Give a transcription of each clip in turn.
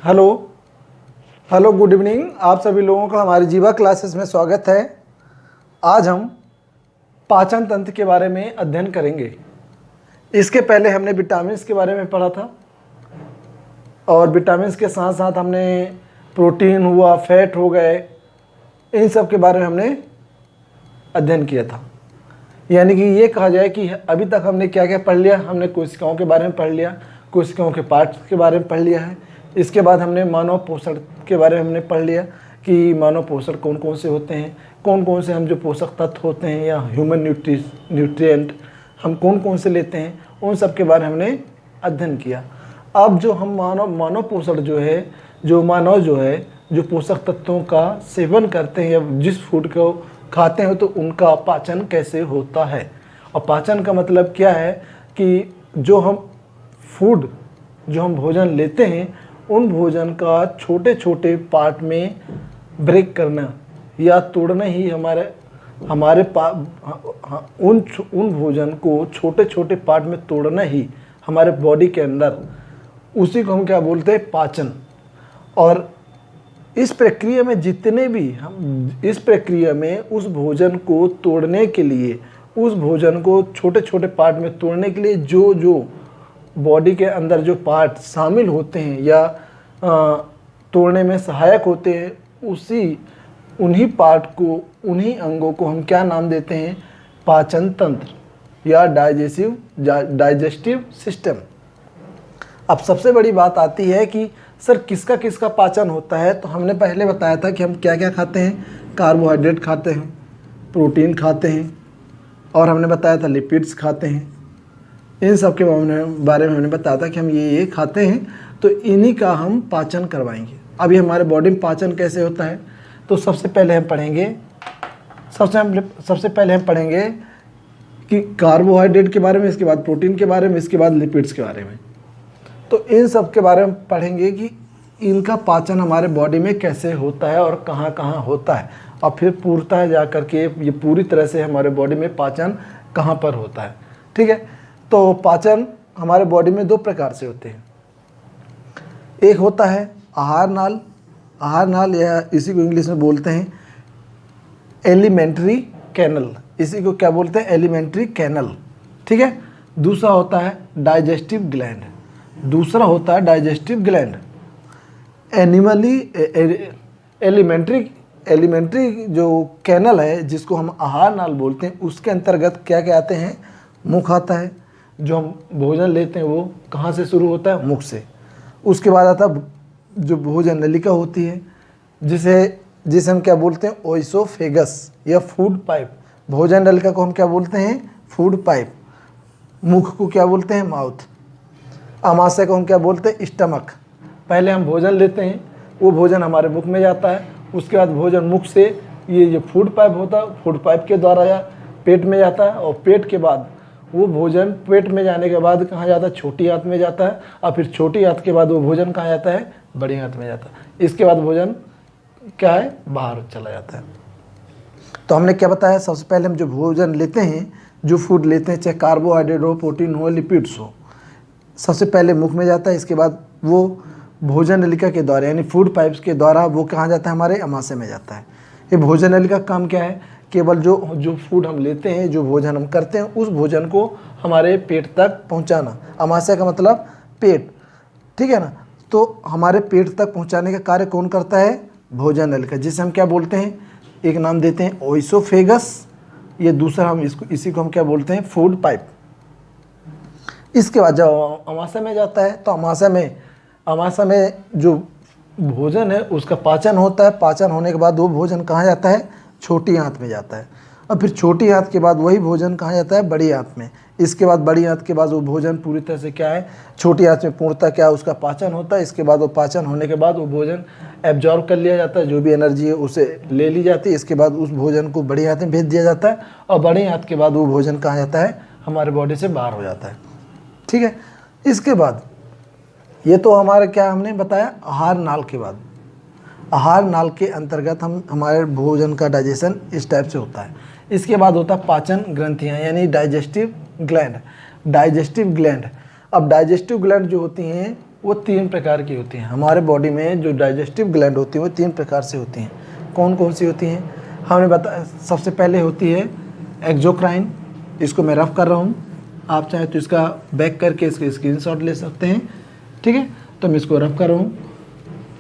Hello hello good evening. आप सभी लोगों का हमारी जीवा क्लासेस में स्वागत है। आज हम पाचन तंत्र के बारे में अध्ययन करेंगे। इसके पहले हमने विटामिन्स के बारे में पढ़ा था और विटामिन्स के साथ साथ हमने प्रोटीन हुआ, फैट हो गए, इन सब के बारे में हमने अध्ययन किया था। यानी कि ये कहा जाए कि अभी तक हमने क्या क्या पढ़ लिया। हमने कोशिकाओं के बारे में पढ़ लिया, कोशिकाओं के पार्ट्स के बारे में पढ़ लिया है। इसके बाद हमने मानव पोषण के बारे में हमने पढ़ लिया कि मानव पोषण कौन कौन से होते हैं, कौन कौन से हम जो पोषक तत्व होते हैं या ह्यूमन न्यूट्रिएंट हम कौन कौन से लेते हैं, उन सब के बारे में हमने अध्ययन किया। अब जो हम मानव पोषण जो है, जो पोषक तत्वों का सेवन करते हैं या जिस फूड को खाते हैं तो उनका पाचन कैसे होता है। और पाचन का मतलब क्या है कि जो हम भोजन लेते हैं उन भोजन का छोटे छोटे पार्ट में ब्रेक करना या तोड़ना ही उन भोजन को छोटे छोटे पार्ट में तोड़ना ही हमारे बॉडी के अंदर, उसी को हम क्या बोलते हैं, पाचन। और इस प्रक्रिया में उस भोजन को तोड़ने के लिए, उस भोजन को छोटे छोटे पार्ट में तोड़ने के लिए जो बॉडी के अंदर जो पार्ट शामिल होते हैं या तोड़ने में सहायक होते हैं, उन्हीं पार्ट को, उन्हीं अंगों को हम क्या नाम देते हैं, पाचन तंत्र या डाइजेस्टिव सिस्टम। अब सबसे बड़ी बात आती है कि सर किसका किसका पाचन होता है। तो हमने पहले बताया था कि हम क्या क्या खाते हैं, कार्बोहाइड्रेट खाते हैं, प्रोटीन खाते हैं, और हमने बताया था लिपिड्स खाते हैं। इन सब के बारे में हमने बताया था कि हम ये खाते हैं, तो इन्हीं का हम पाचन करवाएंगे। अभी हमारे बॉडी में पाचन कैसे होता है, तो सबसे पहले हम पढ़ेंगे कि कार्बोहाइड्रेट के बारे में, इसके बाद प्रोटीन के बारे में, इसके बाद लिपिड्स के बारे में। तो इन सब के बारे में पढ़ेंगे कि इनका पाचन हमारे बॉडी में कैसे होता है और कहाँ कहाँ होता है, और फिर पूर्णतः जा कर के ये पूरी तरह से हमारे बॉडी में पाचन कहाँ पर होता है। ठीक है, तो पाचन हमारे बॉडी में दो प्रकार से होते हैं। एक होता है आहार नाल या इसी को इंग्लिश में बोलते हैं एलिमेंट्री कैनल, इसी को क्या बोलते हैं, एलिमेंट्री कैनल। ठीक है, दूसरा होता है डाइजेस्टिव ग्लैंड। एलिमेंट्री जो कैनल है, जिसको हम आहार नाल बोलते हैं, उसके अंतर्गत क्या क्या आते हैं, मुख आता है। जो हम भोजन लेते हैं वो कहाँ से शुरू होता है, मुख से। उसके बाद आता है जो भोजन नलिका होती है, जिसे हम क्या बोलते हैं, ओइसोफेगस या फूड पाइप। भोजन नलिका को हम क्या बोलते हैं, फूड पाइप। मुख को क्या बोलते हैं, माउथ। आमाशय को हम क्या बोलते हैं, स्टमक। पहले हम भोजन लेते हैं, वो भोजन हमारे मुख में जाता है। उसके बाद भोजन मुख से ये जो फूड पाइप होता है, फूड पाइप के द्वारा या पेट में जाता है, और पेट के बाद वो भोजन पेट में जाने के बाद कहाँ जाता है, छोटी आंत में जाता है, और फिर छोटी आंत के बाद वो भोजन कहाँ जाता है, बड़ी आंत में जाता है। इसके बाद भोजन क्या है, बाहर चला जाता है। तो हमने क्या बताया, सबसे पहले हम जो भोजन लेते हैं, जो फूड लेते हैं, चाहे कार्बोहाइड्रेट हो, प्रोटीन हो, लिपिड्स हो, सबसे पहले मुख में जाता है। इसके बाद वो भोजन नलिका के द्वारा यानी फूड पाइप्स के द्वारा वो कहाँ जाता है, हमारे आमाशय में जाता है। ये भोजन नलिका का काम क्या है, केवल जो फूड हम लेते हैं, जो भोजन हम करते हैं, उस भोजन को हमारे पेट तक पहुंचाना। आमाशय का मतलब पेट, ठीक है ना। तो हमारे पेट तक पहुंचाने का कार्य कौन करता है, भोजन नलिका, जिसे हम क्या बोलते हैं, एक नाम देते हैं ओइसोफेगस, ये दूसरा हम इसी को हम क्या बोलते हैं, फूड पाइप। इसके बाद जब आमाशय में जाता है, तो आमाशय में जो भोजन है उसका पाचन होता है। पाचन होने के बाद वो भोजन कहाँ जाता है, छोटी आंत में जाता है, और फिर छोटी आंत के बाद वही भोजन कहाँ जाता है, बड़ी आंत में। इसके बाद बड़ी आंत के बाद वो भोजन पूरी तरह से क्या है, छोटी आंत में पूर्णतः क्या है, उसका पाचन होता है। इसके बाद वो पाचन होने के बाद वो भोजन एब्जॉर्ब कर लिया जाता है, जो भी एनर्जी है उसे ले ली जाती है। इसके बाद उस भोजन को बड़ी आंत में भेज दिया जाता है, और बड़ी आंत के बाद वो भोजन कहाँ जाता है, हमारे बॉडी से बाहर हो जाता है। ठीक है, इसके बाद ये तो हमारे क्या हमने बताया, आहार नाल के बाद। आहार नाल के अंतर्गत हमारे भोजन का डाइजेशन इस टाइप से होता है। इसके बाद होता है पाचन ग्रंथियाँ यानी डाइजेस्टिव ग्लैंड। अब डाइजेस्टिव ग्लैंड जो होती हैं वो 3 प्रकार की होती हैं। हमारे बॉडी में जो डाइजेस्टिव ग्लैंड होती है वो 3 प्रकार से होती हैं। कौन कौन सी होती हैं हमने बताया। सबसे पहले होती है एक्सोक्राइन, इसको मैं रफ कर रहा हूँ, आप चाहे तो इसका बैक करके इसके स्क्रीनशॉट ले सकते हैं, ठीक है। तो मैं इसको रफ कर रहा हूँ।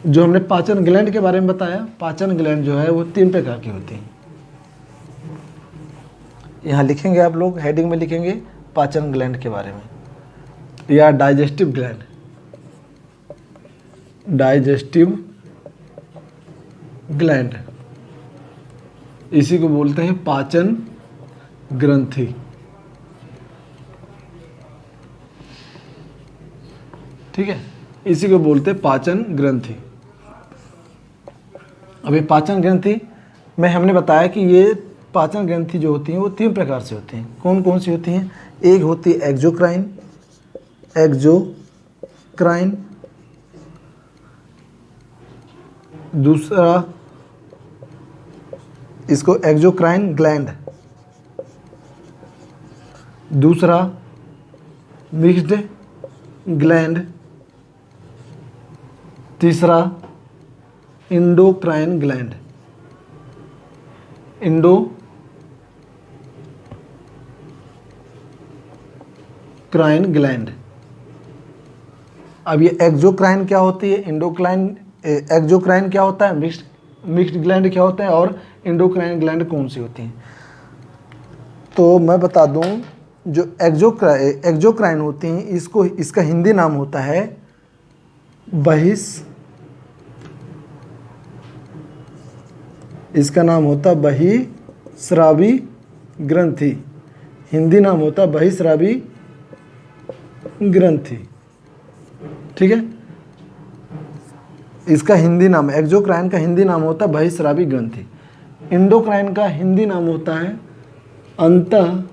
जो हमने पाचन ग्लैंड के बारे में बताया, पाचन ग्लैंड जो है वो 3 प्रकार की होती हैं। यहाँ लिखेंगे आप लोग, हेडिंग में लिखेंगे पाचन ग्लैंड के बारे में, या डाइजेस्टिव ग्लैंड, डाइजेस्टिव ग्लैंड, इसी को बोलते हैं पाचन ग्रंथि। ठीक है, इसी को बोलते हैं पाचन ग्रंथि। अभी पाचन ग्रंथि में हमने बताया कि ये पाचन ग्रंथि जो होती हैं वो 3 प्रकार से होती हैं। कौन कौन सी होती हैं? एक होती है एक्सोक्राइन, एक्सोक्राइन, दूसरा इसको एक्सोक्राइन ग्लैंड, दूसरा मिक्स्ड ग्लैंड, तीसरा इंडोक्राइन ग्लैंड, इंडोक्राइन ग्लैंड। अब ये एक्सोक्राइन क्या होती है, एक्सोक्राइन क्या होता है, मिक्स्ड ग्लैंड क्या होता है, और इंडोक्राइन ग्लैंड कौन सी होती हैं? तो मैं बता दूं, जो एक्सोक्राइन होती हैं इसका हिंदी नाम होता है इसका नाम होता है बहिस्रावी ग्रंथि। हिंदी नाम होता है बहिस्रावी ग्रंथि, ठीक है। इसका हिंदी नाम, एक्सोक्राइन का हिंदी नाम होता है बहिस्रावी ग्रंथि। इंडोक्राइन का हिंदी नाम होता है अंतःस्रावी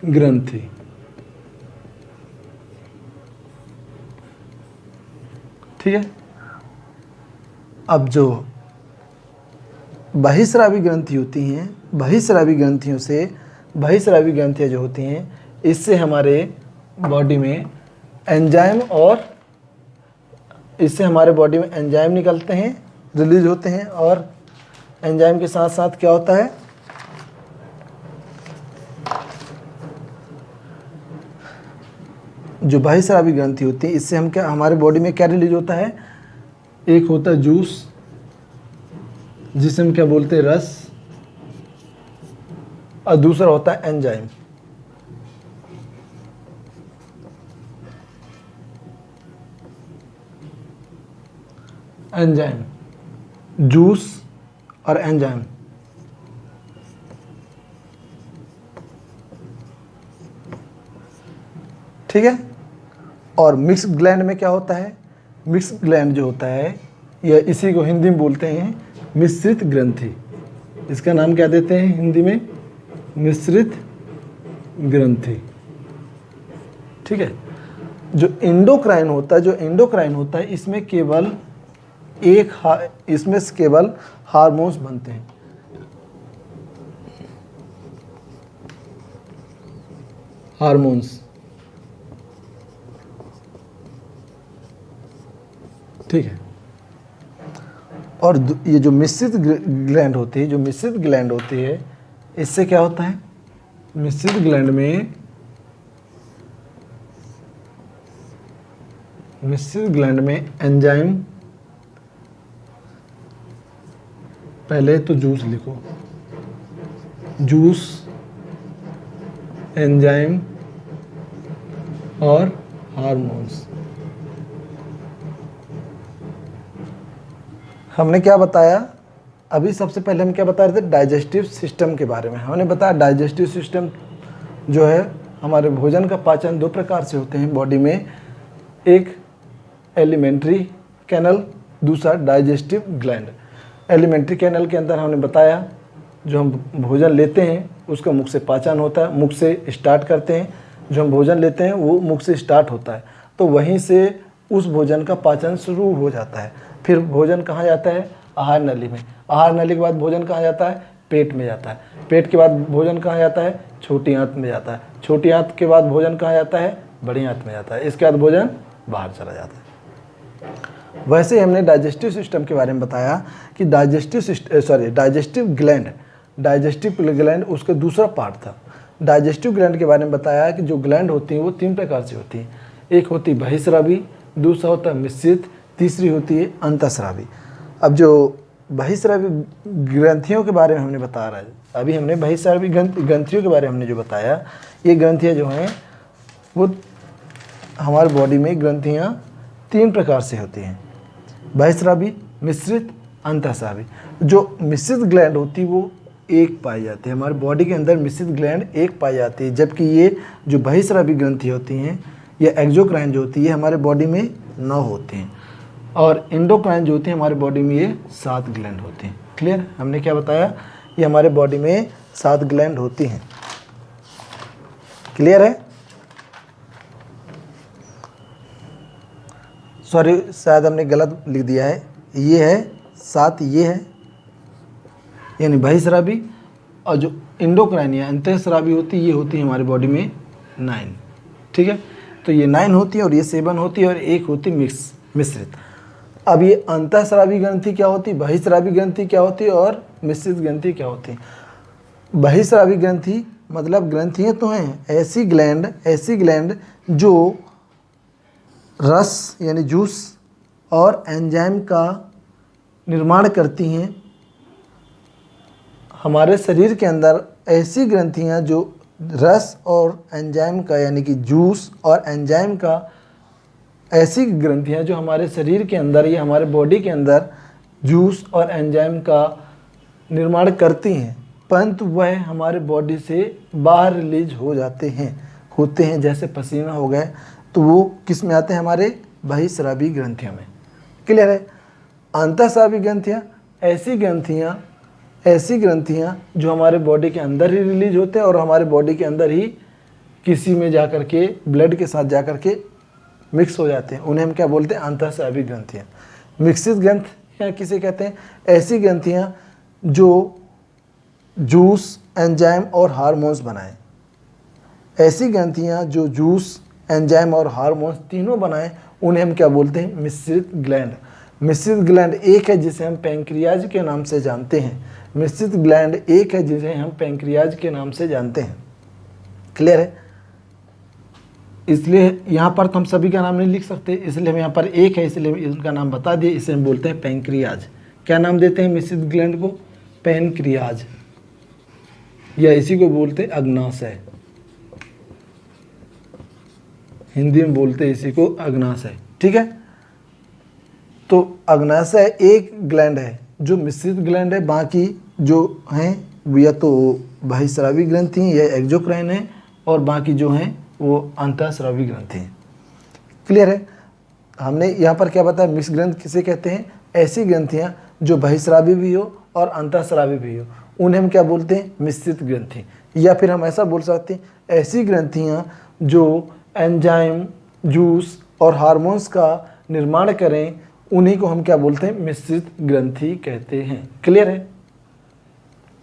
ग्रंथि। ठीक है। अब जो बहिस्रावी ग्रंथि होती हैं, बहिस्रावी ग्रंथियाँ जो होती हैं, इससे हमारे बॉडी में एंजाइम निकलते हैं, रिलीज होते हैं, और एंजाइम के साथ साथ क्या होता है, जो बहिस्रावी ग्रंथि होती है इससे हम हमारे बॉडी में क्या रिलीज होता है? एक होता है जूस, जिसे हम क्या बोलते हैं, रस, और दूसरा होता है एंजाइम। जूस और एंजाइम। ठीक है। और मिक्स ग्लैंड में क्या होता है? मिक्स ग्लैंड जो होता है, या इसी को हिंदी में बोलते हैं मिश्रित ग्रंथि। इसका नाम क्या देते हैं हिंदी में? मिश्रित ग्रंथि। ठीक है। जो इंडोक्राइन होता है इसमें केवल केवल हार्मोन्स बनते हैं। हार्मोन्स, ठीक है। और ये जो मिश्रित ग्लैंड होती है, इससे क्या होता है? मिश्रित ग्लैंड में एंजाइम, पहले तो जूस लिखो, जूस, एंजाइम और हार्मोन्स। हमने क्या बताया अभी? सबसे पहले हम क्या बता रहे थे? डाइजेस्टिव सिस्टम के बारे में। हमने बताया डाइजेस्टिव सिस्टम जो है, हमारे भोजन का पाचन 2 प्रकार से होते हैं बॉडी में, एक एलिमेंट्री कैनल, दूसरा डाइजेस्टिव ग्लैंड। एलिमेंट्री कैनल के अंदर हमने बताया जो हम भोजन लेते हैं उसका मुख से पाचन होता है, मुख से स्टार्ट करते हैं। जो हम भोजन लेते हैं वो मुख से स्टार्ट होता है, तो वहीं से उस भोजन का पाचन शुरू हो जाता है। फिर भोजन कहाँ जाता है? आहार नली में। आहार नली के बाद भोजन कहाँ जाता है? पेट में जाता है। पेट के बाद भोजन कहाँ जाता है? छोटी आंत में जाता है। छोटी आंत के बाद भोजन कहाँ जाता है? बड़ी आंत में जाता है। इसके बाद भोजन बाहर चला जाता है। वैसे ही हमने डाइजेस्टिव सिस्टम के बारे में बताया कि डाइजेस्टिव ग्लैंड उसका दूसरा पार्ट था। डाइजेस्टिव ग्लैंड के बारे में बताया कि जो ग्लैंड होती हैं वो 3 प्रकार से होती हैं। एक होती है बहिस्रावी, दूसरा होता है मिश्रित, तीसरी होती है अंतःस्रावी। अब जो बहिस्रावी ग्रंथियों के बारे में हमने बता रहा है, अभी हमने बहिस्रावी ग्रंथियों के बारे में हमने जो बताया, ये ग्रंथियाँ जो हैं वो हमारे बॉडी में ग्रंथियाँ 3 प्रकार से होती हैं, बहिस्रावी, मिश्रित, अंतःस्रावी। जो मिश्रित ग्लैंड होती है वो एक पाई जाती है, हमारे बॉडी के अंदर मिश्रित ग्लैंड एक पाई जाती है, जबकि ये जो बहिस्रावी ग्रंथि होती हैं या एक्सोक्राइन जो होती है हमारे बॉडी में 9 होती हैं, और एंडोक्राइन जो होती है हमारे बॉडी में ये 7 ग्लैंड होती हैं। क्लियर? हमने क्या बताया? ये हमारे बॉडी में 7 ग्लैंड होती हैं। क्लियर है? सॉरी, शायद हमने गलत लिख दिया है। ये है 7, ये है यानी बहिस्रावी, और जो एंडोक्राइन या अंतःस्रावी होती है ये होती है हमारी बॉडी में 9। ठीक है, तो ये 9 होती है और ये 7 होती है और एक होती मिश्रित। अब ये अंतःस्रावी ग्रंथि क्या होती है, बहिस्रावी ग्रंथि क्या होती है और मिश्रित ग्रंथि क्या होती है? बहिस्रावी ग्रंथि मतलब ग्रंथियाँ तो हैं ऐसी ग्लैंड जो रस यानी जूस और एंजाइम का निर्माण करती हैं। हमारे शरीर के अंदर ऐसी ग्रंथियां जो रस और एंजाइम का यानी कि जूस और एंजाइम का, ऐसी ग्रंथियां जो हमारे शरीर के अंदर या हमारे बॉडी के अंदर जूस और एंजाइम का निर्माण करती हैं, परंतु वह हमारे बॉडी से बाहर रिलीज हो जाते हैं जैसे पसीना हो गए, तो वो किस में आते हैं? हमारे बहिस्रावी ग्रंथियों में। क्लियर है? अंतःस्रावी ग्रंथियाँ ऐसी ग्रंथियाँ जो हमारे बॉडी के अंदर ही रिलीज होते हैं और हमारे बॉडी के अंदर ही किसी में जाकर के ब्लड के साथ जाकर के मिक्स हो जाते हैं, उन्हें हम क्या बोलते हैं? अंतःस्रावी ग्रंथियाँ। मिश्रित ग्रंथियाँ किसे कहते हैं? ऐसी ग्रंथियाँ जो जूस, एंजाइम और हार्मोन्स बनाएं। ऐसी ग्रंथियाँ जो जूस, एंजाइम और हार्मोन्स तीनों बनाएं, उन्हें हम क्या बोलते हैं? मिश्रित ग्लैंड। मिश्रित ग्लैंड एक है जिसे हम पैंक्रियाज के नाम से जानते हैं। मिश्रित ग्लैंड एक है जिसे हम पैंक्रियाज के नाम से जानते हैं। क्लियर है? इसलिए यहाँ पर तो हम सभी का नाम नहीं लिख सकते, इसलिए हम यहाँ पर एक है इसलिए उनका नाम बता दिए, इसे हम बोलते हैं पैंक्रियाज। क्या नाम देते हैं मिश्रित ग्लैंड को? पैंक्रियाज, या इसी को बोलते हैं अग्नाशय। हिंदी में बोलते हैं इसी को अग्नाशय। ठीक है, तो अग्नाशय एक ग्लैंड है जो मिश्रित ग्लैंड है, बाकी जो हैं या तो बहिस्रावी ग्रंथि हैं या एक्सोक्राइन है, और बाकी जो हैं वो अंतःस्रावी ग्रंथि हैं। क्लियर है? हमने यहाँ पर क्या बताया? मिश्र ग्रंथ किसे कहते हैं? ऐसी ग्रंथियाँ जो बहिस्रावी भी हो और अंतःस्रावी भी हो, उन्हें हम क्या बोलते हैं? मिश्रित ग्रंथि। या फिर हम ऐसा बोल सकते हैं, ऐसी ग्रंथियाँ जो एंजाइम, जूस और हार्मोन्स का निर्माण करें, उन्हीं को हम क्या बोलते हैं? मिश्रित ग्रंथि कहते हैं। क्लियर है?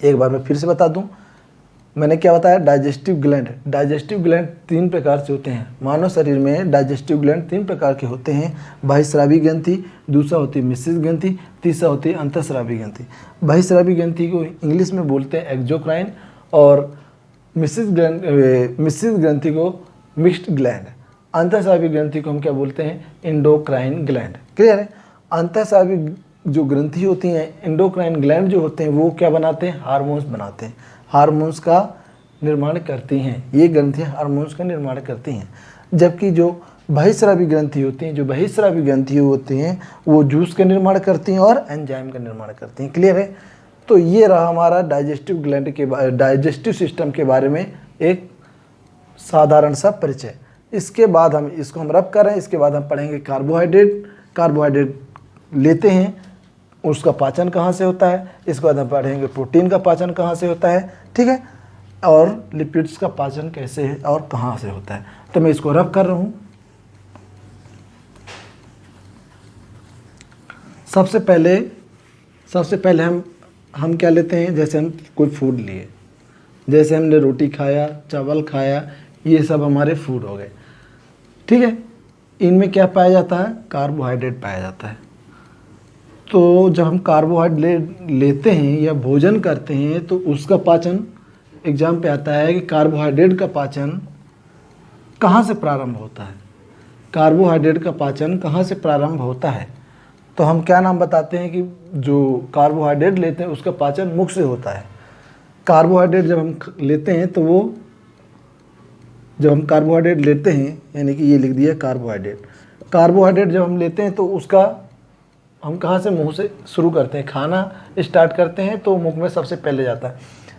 एक बार मैं फिर से बता दूं, मैंने क्या बताया? डाइजेस्टिव ग्लैंड 3 प्रकार से होते हैं। मानव शरीर में डाइजेस्टिव ग्लैंड 3 प्रकार के होते हैं, बहिस्रावी ग्रंथि, दूसरा होती है मिश्रित ग्रंथि, तीसरा होती है अंतःस्रावी ग्रंथि। बहिस्रावी ग्रंथि को इंग्लिश में बोलते हैं एक्सोक्राइन, और मिश्रित ग्रंथि को मिक्स्ड ग्लैंड। अंतःस्रावी ग्रंथि को हम क्या बोलते हैं? Endocrine gland. क्लियर है? अंतःस्रावी जो ग्रंथि होती हैं, एंडोक्राइन ग्लैंड जो होते हैं, वो क्या बनाते हैं? हार्मोन्स बनाते हैं, हार्मोन्स का निर्माण करती हैं। ये ग्रंथियाँ हार्मोन्स का निर्माण करती हैं। जबकि जो बहिस्रावी ग्रंथि होती हैं, वो जूस का निर्माण करती हैं और एंजाइम का निर्माण करती हैं। क्लियर है? तो ये रहा हमारा डाइजेस्टिव सिस्टम के बारे में एक साधारण सा परिचय। इसके बाद हम रब कर रहे हैं। इसके बाद हम पढ़ेंगे कार्बोहाइड्रेट लेते हैं, उसका पाचन कहाँ से होता है। इसके बाद हम पढ़ेंगे प्रोटीन का पाचन कहाँ से होता है। ठीक है, और लिपिड्स का पाचन कैसे है और कहाँ से होता है। तो मैं इसको रब कर रहा हूँ। सबसे पहले हम क्या लेते हैं, जैसे हम कोई फूड लिए, जैसे हमने रोटी खाया, चावल खाया, ये सब हमारे फूड हो गए, ठीक है। इनमें क्या पाया जाता है, कार्बोहाइड्रेट पाया जाता है। तो जब हम कार्बोहाइड्रेट लेते हैं या भोजन करते हैं तो उसका पाचन, एग्जाम पे आता है कि कार्बोहाइड्रेट का पाचन कहाँ से प्रारंभ होता है। कार्बोहाइड्रेट का पाचन कहाँ से प्रारंभ होता है, तो हम क्या नाम बताते हैं कि जो कार्बोहाइड्रेट लेते हैं उसका पाचन मुख से होता है। कार्बोहाइड्रेट जब हम लेते हैं तो वो, जब हम कार्बोहाइड्रेट लेते हैं, यानी कि ये लिख दिया कार्बोहाइड्रेट, कार्बोहाइड्रेट जब हम लेते हैं तो उसका हम कहाँ से, मुंह से शुरू करते हैं, खाना स्टार्ट करते हैं तो मुख में सबसे पहले जाता है।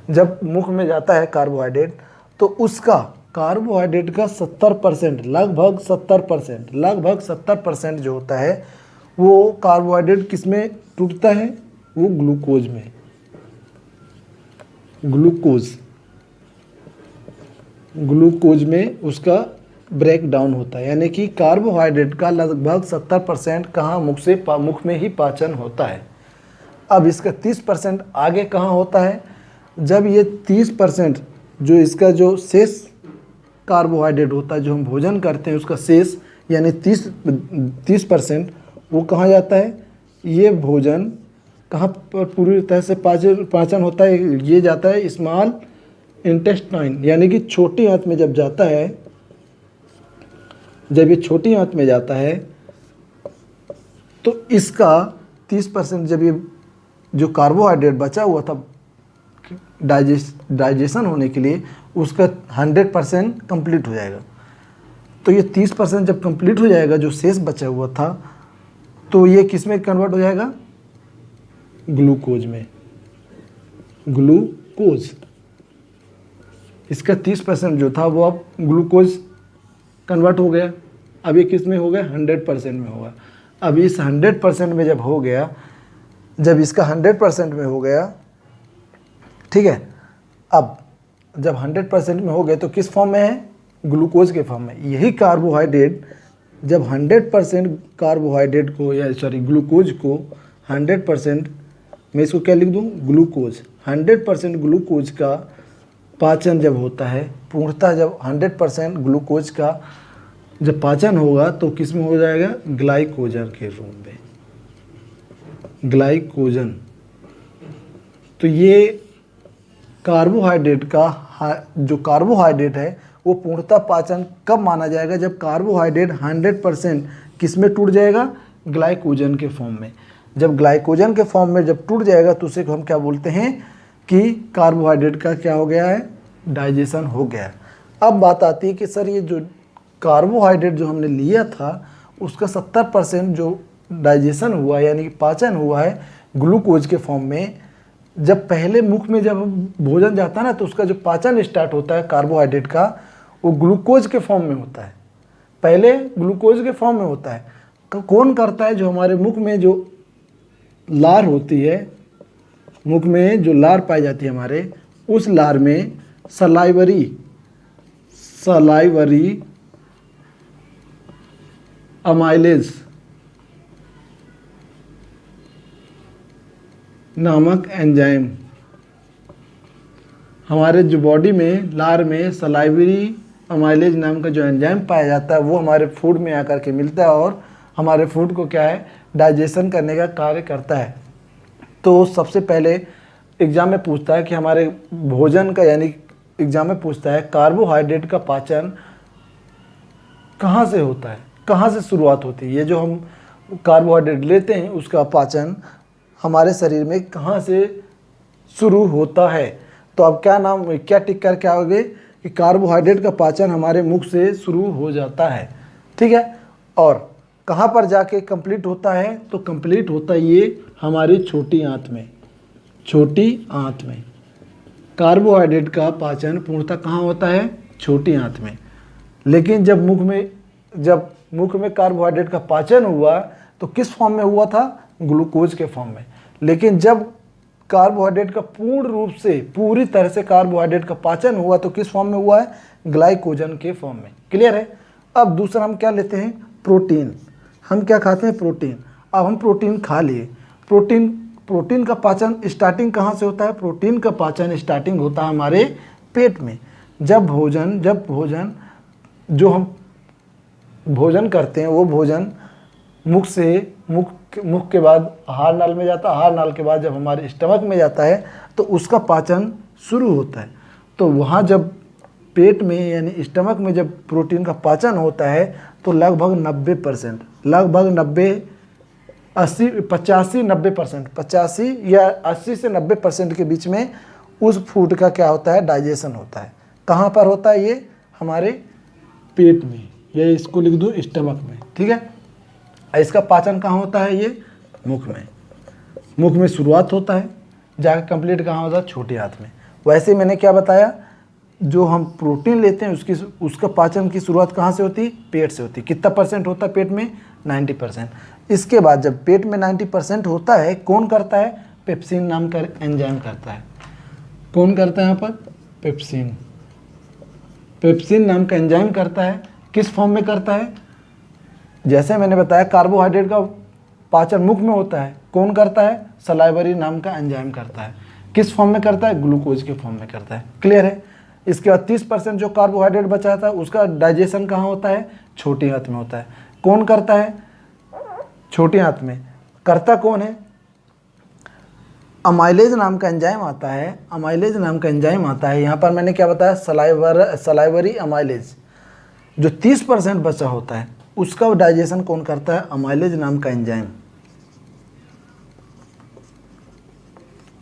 जब मुख में जाता है कार्बोहाइड्रेट तो उसका कार्बोहाइड्रेट का 70%, लगभग 70% जो होता है वो कार्बोहाइड्रेट किस में टूटता है, वो ग्लूकोज में, ग्लूकोज में उसका ब्रेक डाउन होता है। यानी कि कार्बोहाइड्रेट का लगभग 70% कहाँ, मुख में ही पाचन होता है। अब इसका 30% आगे कहाँ होता है, जब ये 30% जो इसका जो शेष कार्बोहाइड्रेट होता है, जो हम भोजन करते हैं उसका शेष, यानी 30% वो कहाँ जाता है, ये भोजन कहाँ पर पूरी तरह से पाचन होता है, ये जाता है स्मॉल इंटेस्टाइन, यानी कि छोटी आंत में जब जाता है, जब ये छोटी आंत में जाता है तो इसका 30%, जब ये जो कार्बोहाइड्रेट बचा हुआ था डाइजेशन होने के लिए, उसका 100% कंप्लीट हो जाएगा। तो ये 30% जब कंप्लीट हो जाएगा, जो शेष बचा हुआ था, तो ये किस में कन्वर्ट हो जाएगा, ग्लूकोज में, ग्लूकोज। इसका 30% जो था वो अब ग्लूकोज कन्वर्ट हो गया। अब ये किस में हो गया, 100% में होगा। अब इस 100% में जब हो गया, जब इसका 100% में हो गया, ठीक है, अब जब 100% में हो गए तो किस फॉर्म में है, ग्लूकोज के फॉर्म में। यही कार्बोहाइड्रेट जब 100% कार्बोहाइड्रेट को, या सॉरी ग्लूकोज को 100%, मैं इसको क्या लिख दूँ, ग्लूकोज, 100% ग्लूकोज का पाचन जब होता है पूर्णतः, जब 100% ग्लूकोज का जब पाचन होगा तो किस में हो जाएगा, ग्लाइकोजन के रूप में, ग्लाइकोजन। तो ये कार्बोहाइड्रेट का जो कार्बोहाइड्रेट है वो पूर्णतः पाचन कब माना जाएगा, जब कार्बोहाइड्रेट 100% किस में टूट जाएगा, ग्लाइकोजन के फॉर्म में। जब ग्लाइकोजन के फॉर्म में जब टूट जाएगा तो उसे हम क्या बोलते हैं कि कार्बोहाइड्रेट का क्या हो गया है, डाइजेशन हो गया। अब बात आती है कि सर ये जो कार्बोहाइड्रेट जो हमने लिया था उसका 70% जो डाइजेशन हुआ, यानी कि पाचन हुआ है ग्लूकोज के फॉर्म में। जब पहले मुख में जब भोजन जाता है ना तो उसका जो पाचन स्टार्ट होता है कार्बोहाइड्रेट का, वो ग्लूकोज के फॉर्म में होता है, पहले ग्लूकोज के फॉर्म में होता है। कौन करता है, जो हमारे मुख में जो लार होती है, मुख में जो लार पाई जाती है हमारे, उस लार में सलाइवरी अमाइलेज नामक एंजाइम, हमारे जो बॉडी में लार में सलाइवरी अमाइलेज नाम का जो एंजाइम पाया जाता है वो हमारे फूड में आकर के मिलता है और हमारे फूड को क्या है, डाइजेशन करने का कार्य करता है। तो सबसे पहले एग्ज़ाम में पूछता है कि हमारे भोजन का, यानी एग्ज़ाम में पूछता है कार्बोहाइड्रेट का पाचन कहाँ से होता है, कहाँ से शुरुआत होती है। ये जो हम कार्बोहाइड्रेट लेते हैं उसका पाचन हमारे शरीर में कहाँ से शुरू होता है। तो अब क्या टिक कर क्या होगे कि कार्बोहाइड्रेट का पाचन हमारे मुख से शुरू हो जाता है, ठीक है। और कहाँ पर जाके कंप्लीट होता है, तो कंप्लीट होता है ये हमारी छोटी आंत में, छोटी आंत में। कार्बोहाइड्रेट का पाचन पूर्णतः कहाँ होता है, छोटी आंत में। लेकिन जब मुख में कार्बोहाइड्रेट का पाचन हुआ तो किस फॉर्म में हुआ था, ग्लूकोज के फॉर्म में। लेकिन जब कार्बोहाइड्रेट का पूरी तरह से कार्बोहाइड्रेट का पाचन हुआ तो किस फॉर्म में हुआ है, ग्लाइकोजन के फॉर्म में। क्लियर है। अब दूसरा हम क्या लेते हैं, प्रोटीन। हम क्या खाते हैं, प्रोटीन। अब हम प्रोटीन खा लिए, प्रोटीन प्रोटीन का पाचन स्टार्टिंग कहाँ से होता है? प्रोटीन का पाचन स्टार्टिंग होता है हमारे पेट में। जब भोजन जो हम भोजन करते हैं वो भोजन मुख के बाद आहार नाल में जाता है, आहार नाल के बाद जब हमारे स्टमक में जाता है तो उसका पाचन शुरू होता है। तो वहाँ जब पेट में यानी स्टमक में जब प्रोटीन का पाचन होता है तो लगभग 90%, लगभग 85 या 80 से 90% के बीच में उस फूड का क्या होता है? डाइजेशन होता है। कहाँ पर होता है ये? हमारे पेट में, या इसको लिख दूँ स्टमक में, ठीक है। इसका पाचन कहाँ होता है? ये मुख में, मुख में शुरुआत होता है, जाकर कंप्लीट कहाँ होता है? छोटे हाथ में। वैसे मैंने क्या बताया, जो हम प्रोटीन लेते हैं उसका पाचन की शुरुआत कहाँ से होती है? पेट से होती है। कितना परसेंट होता है पेट में? 90%। इसके बाद जब पेट में 90% होता है, कौन करता है? पेप्सिन नाम का एंजाइम करता है। कौन करता है यहाँ पर? पेप्सिन। पेप्सिन नाम का एंजाइम करता है। किस फॉर्म में करता है? जैसे मैंने बताया कार्बोहाइड्रेट का पाचन मुख में होता है, कौन करता है? सलाइवरी नाम का एंजाइम करता है। किस फॉर्म में करता है? ग्लूकोज के फॉर्म में करता है। क्लियर है। इसके बाद 30% जो कार्बोहाइड्रेट बचा था उसका डाइजेशन कहाँ होता है? छोटी आंत में होता है। कौन करता है? छोटी आंत में। करता कौन है? अमाइलेज नाम का एंजाइम आता है। अमाइलेज नाम का एंजाइम आता है। यहाँ पर मैंने क्या बताया? Salivary amylase. जो 30% बचा होता है उसका डाइजेशन कौन करता है? अमाइलेज नाम का एंजाइम।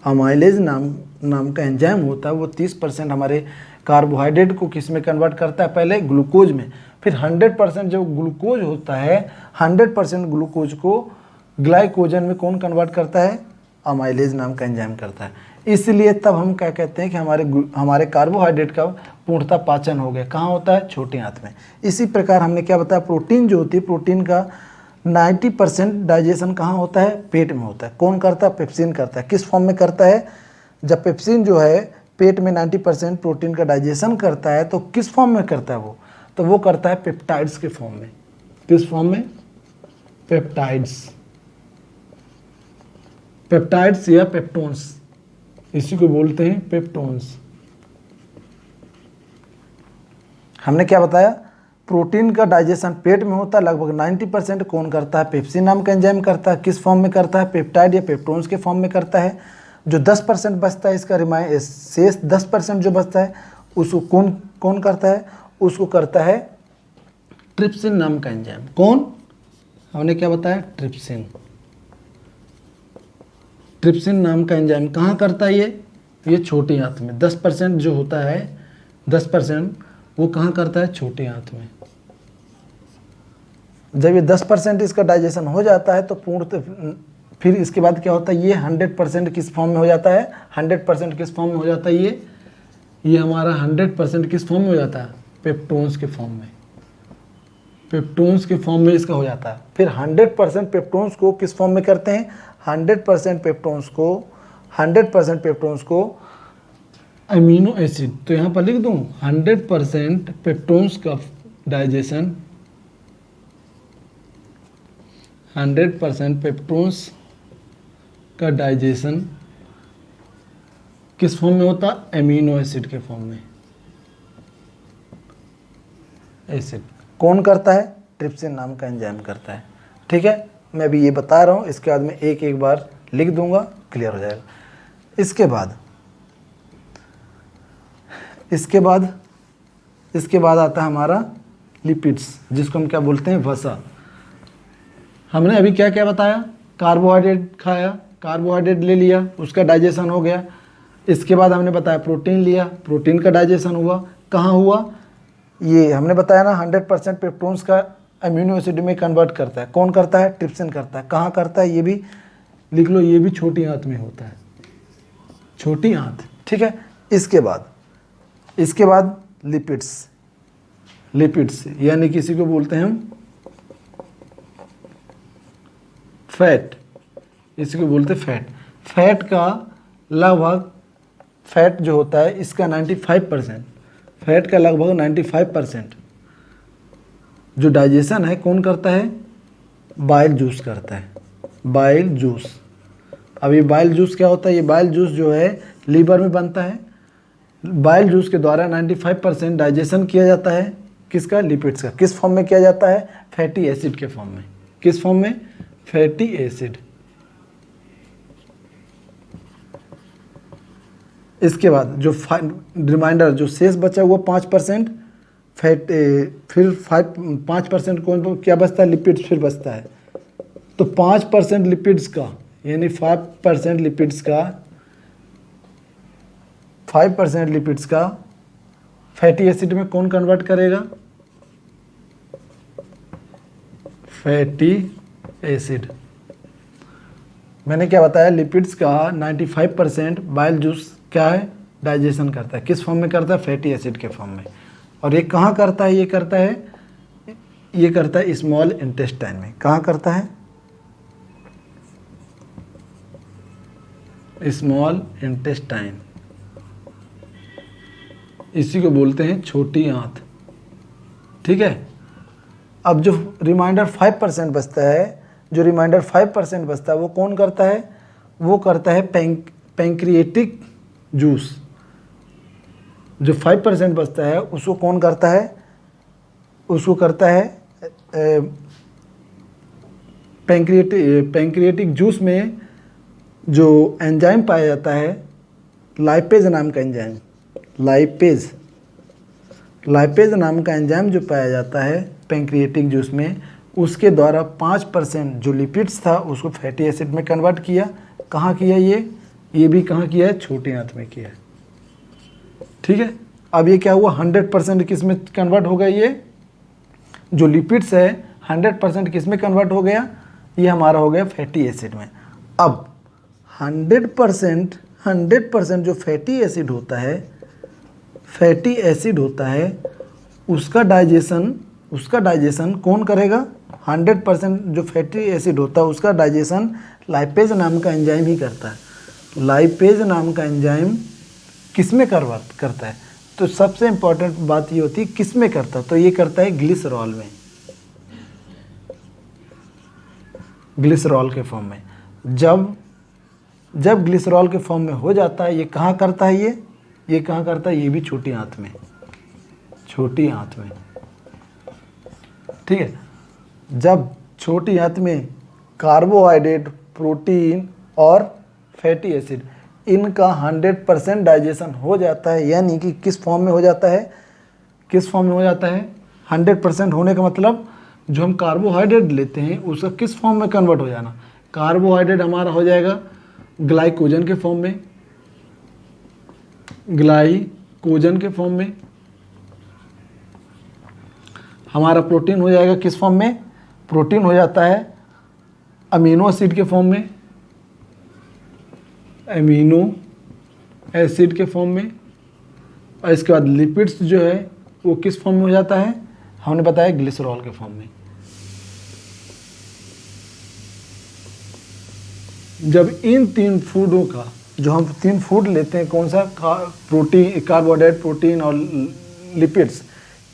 अमाइलेज नाम का एंजाइम होता है, वो 30% हमारे कार्बोहाइड्रेट को किस में कन्वर्ट करता है? पहले ग्लूकोज में। फिर 100% जो ग्लूकोज होता है, 100% ग्लूकोज को ग्लाइकोजन में कौन कन्वर्ट करता है? अमाइलेज नाम का एंजाइम करता है। इसलिए तब हम क्या कहते हैं कि हमारे कार्बोहाइड्रेट का पूर्णतः पाचन हो गया। कहाँ होता है? छोटी आंत में। इसी प्रकार हमने क्या बताया? प्रोटीन जो होती है, प्रोटीन का 90% डाइजेशन कहाँ होता है? पेट में होता है। कौन करता है? पेप्सिन करता है। किस फॉर्म में करता है? जब पेप्सिन जो है पेट में 90% प्रोटीन का डाइजेशन करता है तो किस फॉर्म में करता है वो? तो वो करता है पेप्टाइड्स के फॉर्म में। किस फॉर्म में? पेप्टाइड्स। पेप्टाइड्स या पेप्टोन्स, इसी को बोलते हैं पेप्टोन्स। हमने क्या बताया? प्रोटीन का डाइजेशन पेट में होता है, लगभग 90% कौन करता है? पेप्सिन नाम का एंजाइम करता है। किस फॉर्म में करता है? पेप्टाइड या पेप्टोन्स के फॉर्म में करता है। जो 10% बचता है, इसका शेष 10% जो बचता है उसको कौन करता है? उसको करता है ट्रिप्सिन नाम का एंजाइम। कौन? हमने क्या बताया? ट्रिप्सिन। ट्रिप्सिन नाम का एंजाइम कहाँ करता है? ये छोटी आंत में। 10% जो होता है, 10% वो कहाँ करता है? छोटी आंत में। जब ये 10% इसका डाइजेशन हो जाता है तो फिर इसके बाद क्या होता है? ये 100% किस फॉर्म में हो जाता है? 100% किस फॉर्म में हो जाता है? ये हमारा 100% किस फॉर्म में हो जाता है? पेप्टोन्स के फॉर्म में। पेप्टोन्स के फॉर्म में इसका हो जाता है। फिर 100% पेप्टोन्स को किस फॉर्म में करते हैं? 100% पेप्टोन्स को अमीनो एसिड। तो यहाँ पर लिख दूँ 100% पेप्टोन्स का डाइजेशन, 100% पेप्टोन्स का डाइजेशन किस फॉर्म में होता है? अमीनो एसिड के फॉर्म में। एसिड कौन करता है? ट्रिप्सिन नाम का एंजाइम करता है। ठीक है, मैं अभी ये बता रहा हूँ, इसके बाद मैं एक एक बार लिख दूंगा, क्लियर हो जाएगा। इसके बाद आता है हमारा लिपिड्स, जिसको हम क्या बोलते हैं? वसा। हमने अभी क्या क्या बताया? कार्बोहाइड्रेट खाया, कार्बोहाइड्रेट ले लिया, उसका डाइजेशन हो गया। इसके बाद हमने बताया प्रोटीन लिया, प्रोटीन का डाइजेशन हुआ। कहाँ हुआ? ये हमने बताया ना 100% पेप्टोन्स का अमीनो एसिड में कन्वर्ट करता है। कौन करता है? ट्रिप्सिन करता है। कहाँ करता है? ये भी लिख लो, ये भी छोटी आंत में होता है, छोटी आंत। ठीक है। इसके बाद लिपिड्स यानी किसी को बोलते हैं हम फैट, इसी को बोलते फैट। फैट का लगभग, फैट जो होता है इसका 95%, फैट का लगभग 95% जो डाइजेशन है कौन करता है? बाइल जूस करता है। बाइल जूस अभी बाइल जूस क्या होता है, ये बाइल जूस जो है लीवर में बनता है। बाइल जूस के द्वारा 95% डाइजेशन किया जाता है, किसका, लिपिड्स का। किस फॉर्म में किया जाता है, फैटी एसिड के फॉर्म में। किस फॉर्म में, फैटी एसिड। इसके बाद जो रिमाइंडर जो शेष बचा हुआ 5% फैट, फिर 5% कौन क्या बचता है, लिपिड्स फिर बचता है। तो 5% लिपिड्स का, यानी 5% लिपिड्स का, 5% लिपिड्स का फैटी एसिड में कौन कन्वर्ट करेगा, फैटी एसिड। मैंने क्या बताया, लिपिड्स का 95% बाइल जूस क्या है, डाइजेशन करता है। किस फॉर्म में करता है, फैटी एसिड के फॉर्म में। और ये कहाँ करता है, ये करता है स्मॉल इंटेस्टाइन में। कहाँ करता है, स्मॉल इंटेस्टाइन, इसी को बोलते हैं छोटी आंत। ठीक है। अब जो रिमाइंडर 5% बचता है, वो कौन करता है, वो करता है पैंक्रिएटिक जूस। जो 5% बचता है उसको कौन करता है, उसको करता है पैंक्रिएटिक जूस में जो एंजाइम पाया जाता है, लाइपेज नाम का एंजाइम, लाइपेज नाम का एंजाइम जो पाया जाता है पैंक्रिएटिक जूस में, उसके द्वारा 5% जो लिपिड्स था उसको फैटी एसिड में कन्वर्ट किया। कहाँ किया, ये भी कहाँ किया है, छोटी आंत में किया है। ठीक है। अब ये क्या हुआ, 100% किस में कन्वर्ट हो गया, ये जो लिपिड्स है 100% किस में कन्वर्ट हो गया, ये हमारा हो गया फैटी एसिड में। अब 100% जो फैटी एसिड होता है, उसका डाइजेशन कौन करेगा, 100% जो फैटी एसिड होता है उसका डाइजेशन लाइपेज नाम का एंजाइम ही करता है। लाइपेज नाम का एंजाइम किस में करता है, तो सबसे इंपॉर्टेंट बात ये होती है किस में करता है, तो ये करता है ग्लिसरॉल में, ग्लिसरॉल के फॉर्म में। जब ग्लिसरॉल के फॉर्म में हो जाता है, ये कहाँ करता है, ये कहाँ करता है, ये भी छोटी आंत में, ठीक है। जब छोटी आंत में कार्बोहाइड्रेट, प्रोटीन और फैटी एसिड, इनका 100% डाइजेशन हो जाता है, यानी कि किस फॉर्म में हो जाता है, 100% होने का मतलब जो हम कार्बोहाइड्रेट लेते हैं उसका किस फॉर्म में कन्वर्ट हो जाना, कार्बोहाइड्रेट हमारा हो जाएगा ग्लाइकोजन के फॉर्म में, हमारा प्रोटीन हो जाएगा किस फॉर्म में, प्रोटीन हो जाता है अमीनो एसिड के फॉर्म में, और इसके बाद लिपिड्स जो है वो किस फॉर्म में हो जाता है, हमने बताया ग्लिसरॉल के फॉर्म में। जब इन 3 फूडों का, जो हम 3 फूड लेते हैं, कौन सा, कार्बोहाइड्रेट, प्रोटीन और लिपिड्स,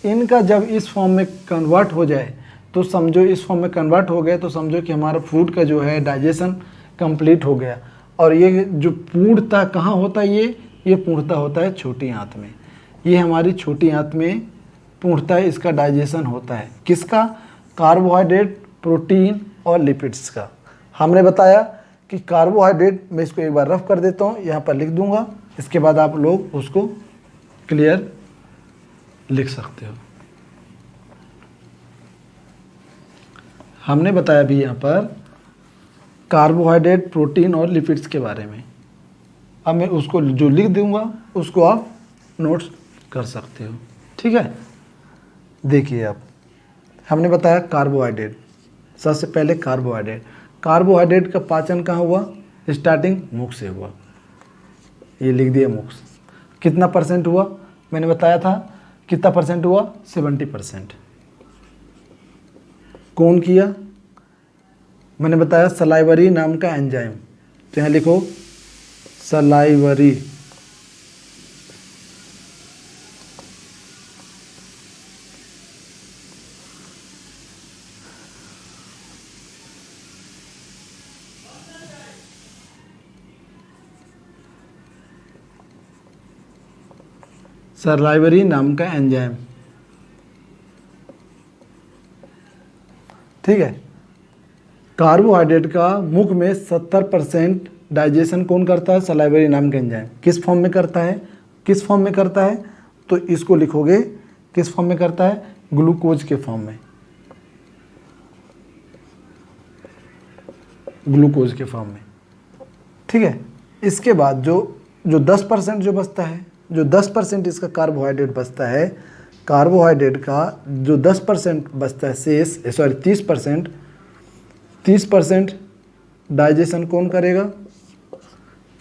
इनका जब इस फॉर्म में कन्वर्ट हो जाए तो समझो, इस फॉर्म में कन्वर्ट हो गए तो समझो कि हमारा फूड का जो है डाइजेशन कंप्लीट हो गया। और ये जो पूर्णता कहाँ होता है, ये पूर्णता होता है छोटी आंत में। ये हमारी छोटी आंत में पूर्णता इसका डाइजेशन होता है, किसका, कार्बोहाइड्रेट, प्रोटीन और लिपिड्स का। हमने बताया कि कार्बोहाइड्रेट, मैं इसको एक बार रफ कर देता हूँ, यहाँ पर लिख दूंगा, इसके बाद आप लोग उसको क्लियर लिख सकते हो। हमने बताया भी यहाँ पर कार्बोहाइड्रेट, प्रोटीन और लिपिड्स के बारे में। अब मैं उसको जो लिख दूंगा उसको आप नोट्स कर सकते हो। ठीक है। देखिए, अब हमने बताया कार्बोहाइड्रेट, सबसे पहले कार्बोहाइड्रेट का पाचन कहाँ हुआ, स्टार्टिंग मुख से हुआ, ये लिख दिया मुख। कितना % हुआ, मैंने बताया था कितना % हुआ, 70%। कौन किया, मैंने बताया सलाइवरी नाम का एंजाइम, तो यहाँ लिखो सलाइवरी, सलाइवरी नाम का एंजाइम। ठीक है, कार्बोहाइड्रेट का मुख में 70% डाइजेशन कौन करता है? सलाइवरी नाम का एंजाइम। किस फॉर्म में करता है? किस फॉर्म में करता है? तो इसको लिखोगे किस फॉर्म में करता है? ग्लूकोज के फॉर्म में, ग्लूकोज के फॉर्म में। ठीक है, इसके बाद जो 10% जो बचता है, जो 10% इसका कार्बोहाइड्रेट बचता है, कार्बोहाइड्रेट का जो 10% बचता है शेष, सॉरी 30% डाइजेशन कौन करेगा?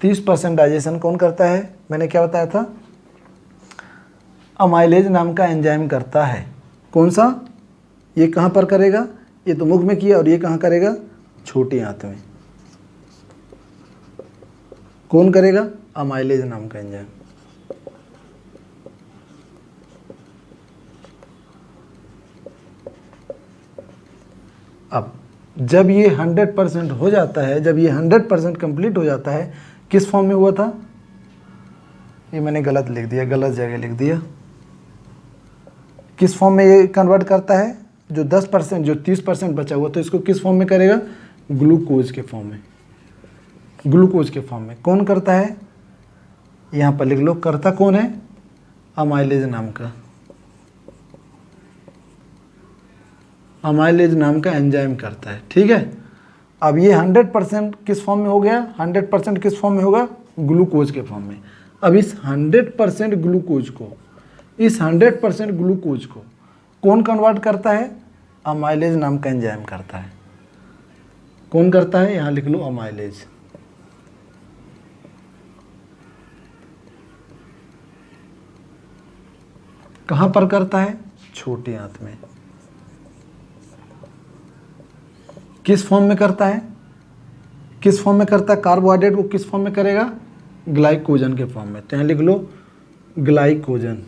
30% डाइजेशन कौन करता है? मैंने क्या बताया था? अमाइलेज नाम का एंजाइम करता है। कौन सा? ये कहाँ पर करेगा? ये तो मुख में किया, और ये कहाँ करेगा? छोटी आंत में। कौन करेगा? अमाइलेज नाम का एंजाइम। अब जब ये 100% हो जाता है, जब ये 100% कंप्लीट हो जाता है, किस फॉर्म में हुआ था? ये मैंने गलत लिख दिया, गलत जगह लिख दिया। किस फॉर्म में ये कन्वर्ट करता है? जो 10%, जो 30% बचा हुआ, तो इसको किस फॉर्म में करेगा? ग्लूकोज के फॉर्म में। ग्लूकोज के फॉर्म में कौन करता है? यहाँ पर लिख लो, करता कौन है? अमाइलेज नाम का, अमाइलेज नाम का एंजाइम करता है। ठीक है, अब ये 100% किस फॉर्म में हो गया? 100% किस फॉर्म में होगा? ग्लूकोज के फॉर्म में। अब इस 100% ग्लूकोज को, इस 100% ग्लूकोज को कौन कन्वर्ट करता है? अमाइलेज नाम का एंजाइम करता है। कौन करता है? यहाँ लिख लो, अमाइलेज। कहाँ पर करता है? छोटी आंत में। किस फॉर्म में करता है? किस फॉर्म में करता है? कार्बोहाइड्रेट को किस फॉर्म में करेगा? ग्लाइकोजन के फॉर्म में। तो यहाँ लिख लो, ग्लाइकोजन।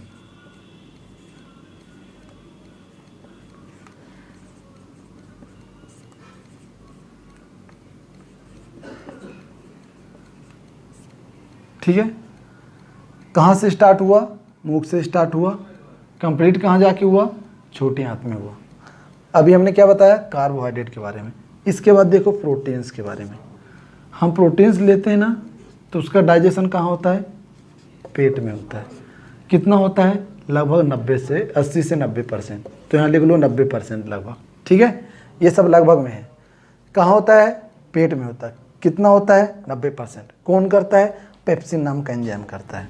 ठीक है, कहाँ से स्टार्ट हुआ? मुख से स्टार्ट हुआ। कंप्लीट कहाँ जाके हुआ? छोटी आंत में हुआ। अभी हमने क्या बताया? कार्बोहाइड्रेट के बारे में। इसके बाद देखो प्रोटीन्स के बारे में। हम प्रोटीन्स लेते हैं ना, तो उसका डाइजेशन कहाँ होता है? पेट में होता है। कितना होता है? लगभग 80 से 90%। तो यहाँ लिख लो 90% लगभग। ठीक है, ये सब लगभग में है। कहाँ होता है? पेट में होता है। कितना होता है? 90%। कौन करता है? पेप्सिन नाम का एंजाइम करता है।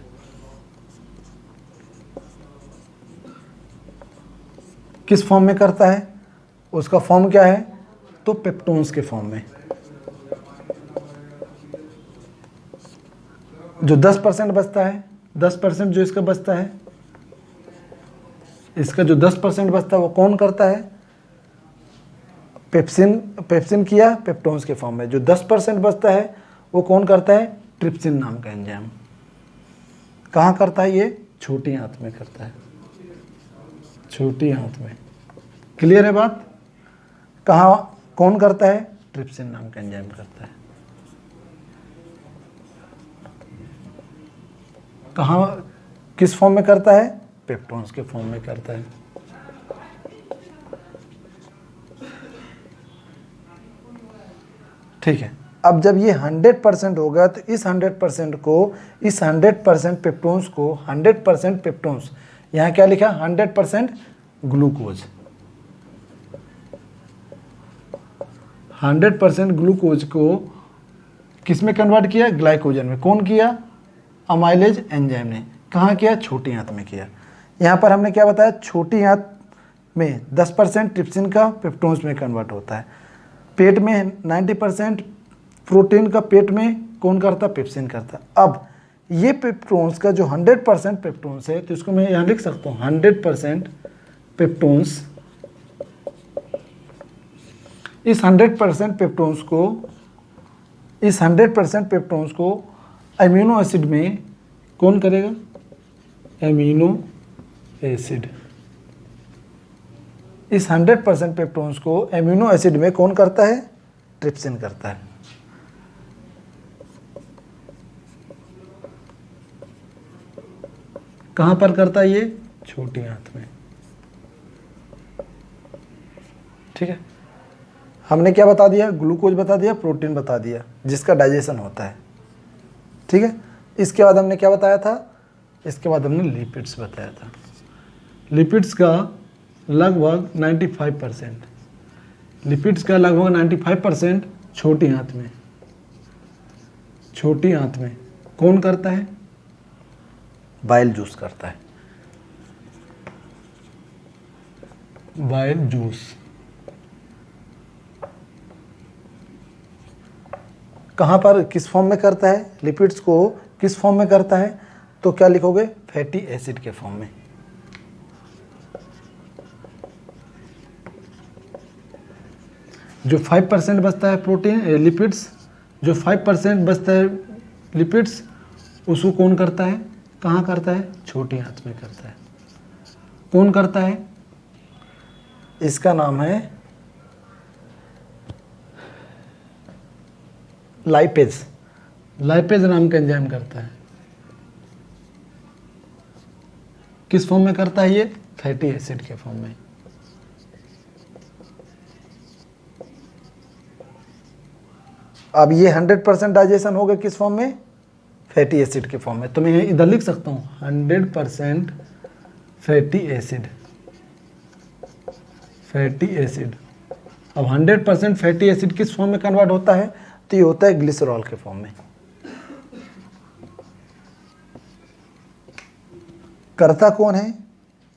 किस फॉर्म में करता है? उसका फॉर्म क्या है? तो पेप्टोन्स के फॉर्म में। जो 10% बचता है, 10% जो इसका बचता है, इसका जो 10% बचता है वो कौन करता है? पेप्सिन किया पेप्टोन्स के फॉर्म में। जो 10% बचता है वो कौन करता है? ट्रिप्सिन नाम का एंजाइम। कहाँ करता है ये? छोटी आंत में करता है, छोटी आंत में। क्लियर है बात? कहाँ कौन करता है? ट्रिप्सिन नाम का एंजाइम करता है। कहाँ किस फॉर्म में करता है? पेप्टोन्स के फॉर्म में करता है। ठीक है, अब जब ये 100% होगा, तो इस 100% को, इस 100% पेप्टोन्स को, 100% पेप्टोन्स, यहाँ क्या लिखा? 100% ग्लूकोज। 100% ग्लूकोज को किस में कन्वर्ट किया? ग्लाइकोजन में। कौन किया? अमाइलेज एंजाइम ने। कहाँ किया? छोटी आंत में किया। यहाँ पर हमने क्या बताया? छोटी आंत में 10% ट्रिप्सिन का पेप्टोन्स में कन्वर्ट होता है। पेट में 90% प्रोटीन का पेट में कौन करता? पेप्सिन करता। अब ये पेप्टोन्स का जो 100% पेप्टोन्स है, तो इसको मैं यहाँ लिख सकता हूँ 100% पेप्टोन्स। इस 100% पेप्टोन्स को, इस 100% पेप्टोन्स को अमीनो एसिड में कौन करेगा? Amino acid. इस 100% पेप्टोन्स को एमिनो एसिड में कौन करता है? ट्रिप्सिन करता है। कहाँ पर करता है ये? छोटी आंत में। ठीक है, हमने क्या बता दिया? ग्लूकोज बता दिया, प्रोटीन बता दिया जिसका डाइजेशन होता है। ठीक है, इसके बाद हमने क्या बताया था? इसके बाद हमने लिपिड्स बताया था। लिपिड्स का लगभग 95%, लिपिड्स का लगभग 95% छोटी आंत में। छोटी आंत में कौन करता है? बाइल जूस करता है। बाइल जूस कहाँ पर, किस फॉर्म में करता है? लिपिड्स को किस फॉर्म में करता है? तो क्या लिखोगे? फैटी एसिड के फॉर्म में। जो 5% बचता है प्रोटीन लिपिड्स, जो 5% बचता है लिपिड्स, उसको कौन करता है? कहाँ करता है? छोटी आंत में करता है। कौन करता है? इसका नाम है लाइपेज। लाइपेज नाम का एंजाइम करता है। किस फॉर्म में करता है ये? फैटी एसिड के फॉर्म में। अब ये 100% डाइजेशन होगा किस फॉर्म में? फैटी एसिड के फॉर्म में। तो मैं इधर लिख सकता हूँ 100% फैटी एसिड। Fatty acid. अब 100% फैटी एसिड किस फॉर्म में कन्वर्ट होता है? तो ये होता है ग्लिसरॉल के फॉर्म में। करता कौन है?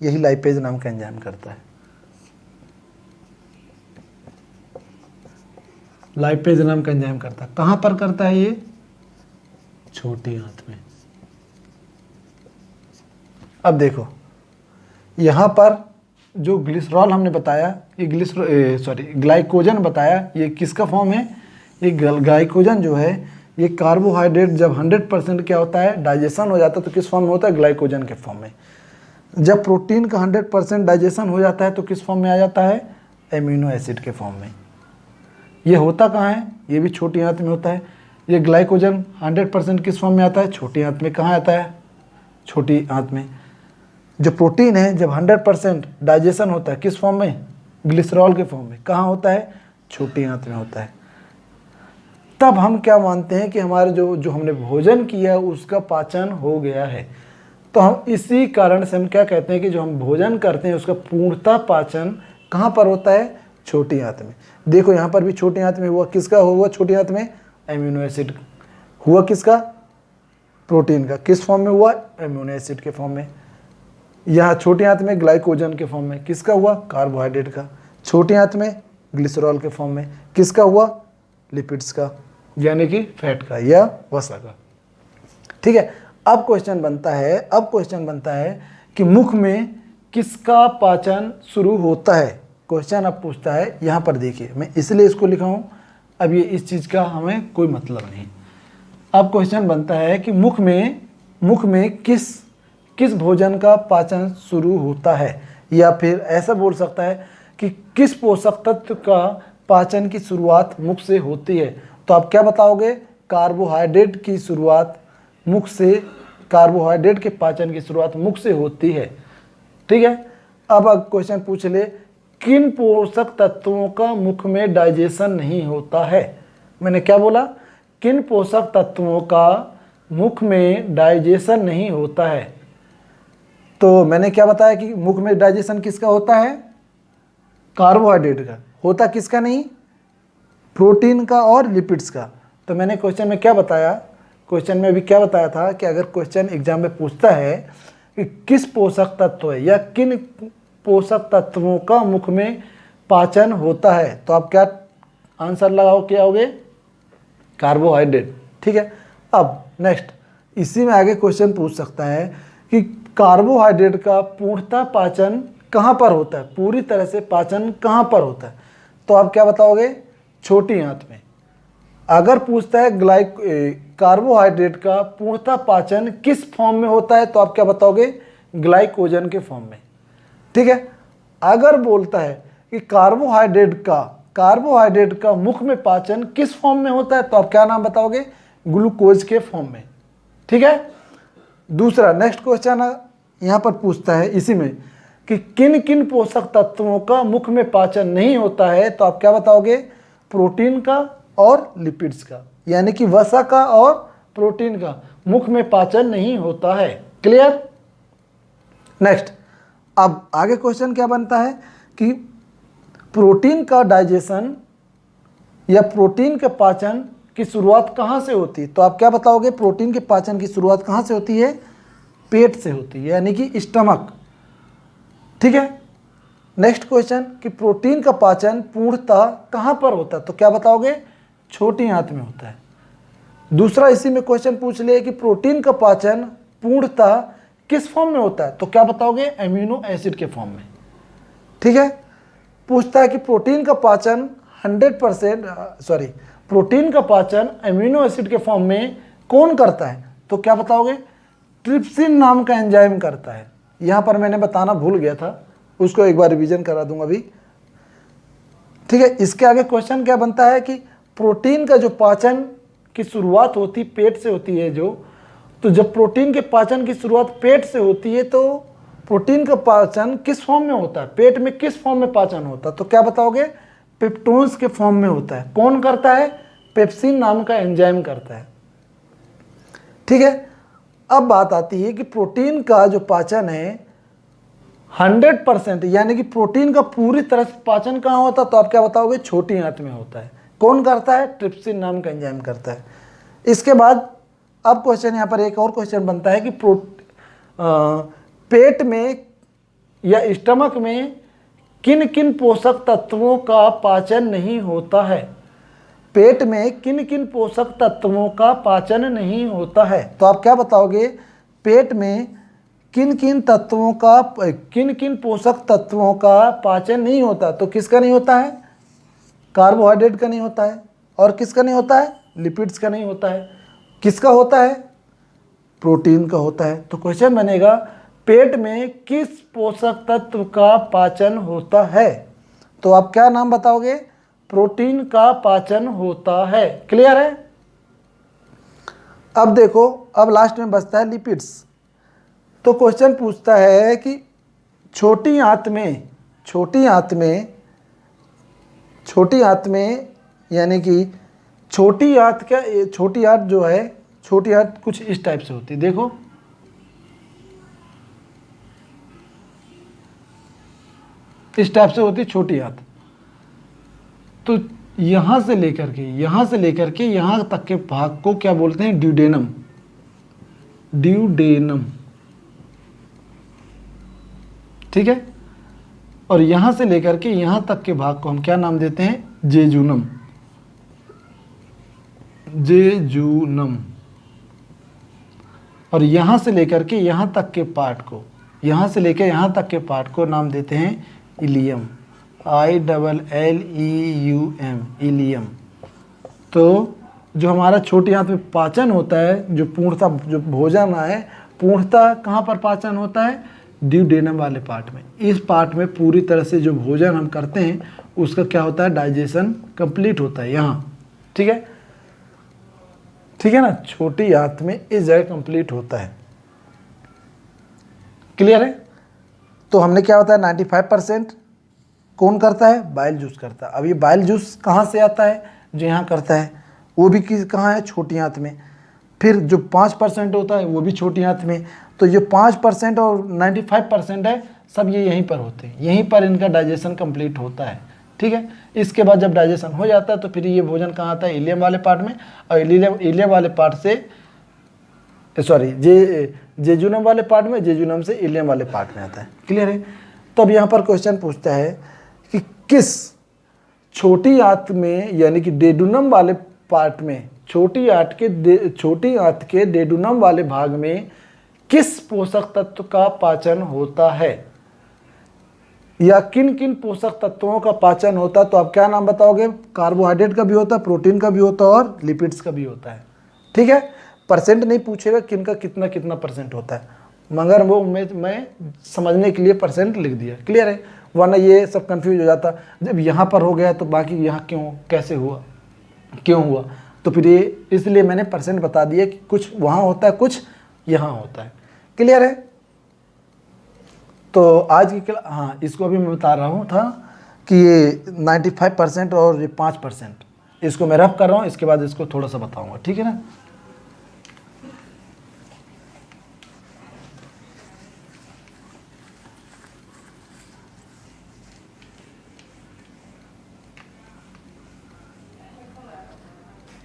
यही लाइपेज नाम का एंजाइम करता है। लाइपेज नाम का एंजाइम करता है। कहां पर करता है ये? छोटी आंत में। अब देखो यहां पर जो ग्लिसरॉल हमने बताया, ये ग्लाइकोजन बताया, ये किसका फॉर्म है? ये ग्लाइकोजन जो है ये कार्बोहाइड्रेट जब 100% क्या होता है? डाइजेशन हो जाता है तो किस फॉर्म में होता है? ग्लाइकोजन के फॉर्म में। जब प्रोटीन का 100% डाइजेशन हो जाता है तो किस फॉर्म में आ जाता है? एमिनो एसिड के फॉर्म में। ये होता कहाँ है? ये भी छोटी आंत में होता है। ये ग्लाइकोजन 100% किस फॉर्म में आता है? छोटी आंत में। कहाँ आता है? छोटी आंत में। जो प्रोटीन है जब 100% डाइजेशन होता है किस फॉर्म में? ग्लिसरॉल के फॉर्म में। कहाँ होता है? छोटी आंत में होता है। तब हम क्या मानते हैं कि हमारे जो हमने भोजन किया उसका पाचन हो गया है। तो हम इसी कारण से हम क्या कहते हैं कि जो हम भोजन करते हैं उसका पूर्णतः पाचन कहाँ पर होता है? छोटी आंत में। देखो यहाँ पर भी छोटी आंत में हुआ। किसका हुआ छोटी आंत में? एमिनो एसिड हुआ। किसका? प्रोटीन का। किस फॉर्म में हुआ? एमिनो एसिड के फॉर्म में। यहाँ छोटी आंत में ग्लाइकोजन के फॉर्म में। किसका हुआ? कार्बोहाइड्रेट का। छोटी आंत में ग्लिसरॉल के फॉर्म में। किसका हुआ? लिपिड्स का, यानी कि फैट का या वसा का। ठीक है, अब क्वेश्चन बनता है कि मुख में किसका पाचन शुरू होता है? क्वेश्चन अब पूछता है। यहाँ पर देखिए मैं इसलिए इसको लिखा हूँ, अब ये इस चीज़ का हमें कोई मतलब नहीं। अब क्वेश्चन बनता है कि मुख में किस भोजन का पाचन शुरू होता है, या फिर ऐसा बोल सकता है कि किस पोषक तत्व का पाचन की शुरुआत मुख से होती है। तो आप क्या बताओगे? कार्बोहाइड्रेट की शुरुआत मुख से, कार्बोहाइड्रेट के पाचन की शुरुआत मुख से होती है। ठीक है, अब क्वेश्चन पूछ ले किन पोषक तत्वों का मुख में डाइजेशन नहीं होता है। मैंने क्या बोला? किन पोषक तत्वों का मुख में डाइजेशन नहीं होता है। तो मैंने क्या बताया कि मुख में डाइजेशन किसका होता है? कार्बोहाइड्रेट का। होता किसका नहीं? प्रोटीन का और लिपिड्स का। तो मैंने क्वेश्चन में क्या बताया? क्वेश्चन में अभी क्या बताया था कि अगर क्वेश्चन एग्जाम में पूछता है कि किस पोषक तत्व है या किन पोषक तत्वों का मुख में पाचन होता है, तो आप क्या आंसर लगाओ? क्या होगे? कार्बोहाइड्रेट। ठीक है, अब नेक्स्ट इसी में आगे क्वेश्चन पूछ सकता है कि कार्बोहाइड्रेट का पूर्णतः पाचन कहाँ पर होता है? पूरी तरह से पाचन कहाँ पर होता है? तो आप क्या बताओगे? छोटी आंत में। अगर पूछता है कार्बोहाइड्रेट का पूर्णतः पाचन किस फॉर्म में होता है, तो आप क्या बताओगे? ग्लाइकोजन के फॉर्म में। ठीक है, अगर बोलता है कि कार्बोहाइड्रेट का मुख में पाचन किस फॉर्म में होता है, तो आप क्या नाम बताओगे? ग्लूकोज के फॉर्म में। ठीक है, दूसरा नेक्स्ट क्वेश्चन यहाँ पर पूछता है इसी में कि किन किन पोषक तत्वों का मुख में पाचन नहीं होता है, तो आप क्या बताओगे? प्रोटीन का और लिपिड्स का, यानी कि वसा का और प्रोटीन का मुख में पाचन नहीं होता है। क्लियर? नेक्स्ट, अब आगे क्वेश्चन क्या बनता है कि प्रोटीन का डाइजेशन या प्रोटीन के पाचन की शुरुआत कहाँ से होती है? तो आप क्या बताओगे? प्रोटीन के पाचन की शुरुआत कहाँ से होती है? पेट से होती है, यानी कि स्टमक। ठीक है। नेक्स्ट क्वेश्चन कि प्रोटीन का पाचन पूर्णतः कहाँ पर होता है? तो क्या बताओगे? छोटी आंत में होता है। दूसरा इसी में क्वेश्चन पूछ ले कि प्रोटीन का पाचन पूर्णतः किस फॉर्म में होता है? तो क्या बताओगे? अमीनो एसिड के फॉर्म में। ठीक है। पूछता है कि प्रोटीन का पाचन 100% प्रोटीन का पाचन अमीनो एसिड के फॉर्म में कौन करता है? तो क्या बताओगे? ट्रिप्सिन नाम का एंजाइम करता है। यहां पर मैंने बताना भूल गया था, उसको एक बार रिवीजन करा दूंगा अभी। ठीक है। इसके आगे क्वेश्चन क्या बनता है कि प्रोटीन का जो पाचन की शुरुआत होती पेट से होती है तो जब प्रोटीन के पाचन की शुरुआत पेट से होती है तो प्रोटीन का पाचन किस फॉर्म में होता है? पेट में किस फॉर्म में पाचन होता है? तो क्या बताओगे? पेप्टोन्स के फॉर्म में होता है। कौन करता है? पेप्सिन नाम का एंजाइम करता है। ठीक है। अब बात आती है कि प्रोटीन का जो पाचन है 100%, यानी कि प्रोटीन का पूरी तरह से पाचन कहाँ होता है? तो आप क्या बताओगे? छोटी आंत में होता है। कौन करता है? ट्रिप्सिन नाम का एंजाइम करता है। इसके बाद अब क्वेश्चन यहाँ पर एक और क्वेश्चन बनता है कि पेट में या स्टमक में किन किन पोषक तत्वों का पाचन नहीं होता है? पेट में किन किन पोषक तत्वों का पाचन नहीं होता है? तो आप क्या बताओगे? पेट में किन किन पोषक तत्वों का पाचन नहीं होता? तो किसका नहीं होता है? कार्बोहाइड्रेट का नहीं होता है। और किसका नहीं होता है? लिपिड्स का नहीं होता है। किसका होता है? प्रोटीन का होता है। तो क्वेश्चन बनेगा पेट में किस पोषक तत्व का पाचन होता है? तो आप क्या नाम बताओगे? प्रोटीन का पाचन होता है। क्लियर है? अब देखो, अब लास्ट में बचता है लिपिड्स। तो क्वेश्चन पूछता है कि छोटी आंत में यानी कि छोटी आंत जो है, छोटी आंत कुछ इस टाइप से होती है। देखो, इस टाइप से होती है छोटी आंत। तो यहां से लेकर के यहां तक के भाग को क्या बोलते हैं? ड्यूडेनम। ठीक है। और यहां से लेकर के यहां तक के भाग को हम क्या नाम देते हैं? जेजुनम। और यहां से लेकर के यहां तक के पार्ट को नाम देते हैं इलियम। ILLEUM, ilium. तो जो हमारा छोटी आंत में पाचन होता है, जो पूर्णतः जो भोजन है, पूर्णतः कहाँ पर पाचन होता है? ड्यूडेनम वाले पार्ट में। इस पार्ट में पूरी तरह से जो भोजन हम करते हैं उसका क्या होता है? डाइजेशन कंप्लीट होता है यहाँ। ठीक है, ठीक है ना? छोटी आंत में इस जगह कंप्लीट होता है। क्लियर है? तो हमने क्या होता है? 95% कौन करता है? बाइल जूस करता है। अब ये बाइल जूस कहाँ से आता है? जो यहाँ करता है वो भी कहाँ है? छोटी आंत में। फिर जो 5% होता है वो भी छोटी आंत में। तो जो 5% और 95% है सब ये यहीं पर होते हैं, यहीं पर इनका डाइजेशन कंप्लीट होता है। ठीक है। इसके बाद जब डाइजेशन हो जाता है तो फिर ये भोजन कहाँ आता है? इलियम वाले पार्ट में। और इलियम वाले पार्ट से जेजुनम वाले पार्ट में, जेजुनम से इलियम वाले पार्ट में आता है। क्लियर है? तो अब यहाँ पर क्वेश्चन पूछता है कि किस छोटी आंत में, यानी कि डेडुनम वाले पार्ट में, छोटी आंत के डेडुनम वाले भाग में किस पोषक तत्व का पाचन होता है, या किन किन पोषक तत्वों का पाचन होता है? तो आप क्या नाम बताओगे? कार्बोहाइड्रेट का भी होता है, प्रोटीन का भी होता है और लिपिड्स का भी होता है। ठीक है। परसेंट नहीं पूछेगा किन का कितना कितना परसेंट होता है, मगर वो मैं समझने के लिए परसेंट लिख दिया। क्लियर है? वरना ये सब कंफ्यूज हो जाता, जब यहाँ पर हो गया तो बाकी यहाँ कैसे हुआ, क्यों हुआ? तो फिर ये इसलिए मैंने परसेंट बता दिया कि कुछ वहाँ होता है, कुछ यहाँ होता है। क्लियर है? तो आज की हाँ, इसको अभी मैं बता रहा हूँ था कि ये 95% और ये 5%, इसको मैं रफ कर रहा हूँ, इसके बाद इसको थोड़ा सा बताऊँगा, ठीक है ना।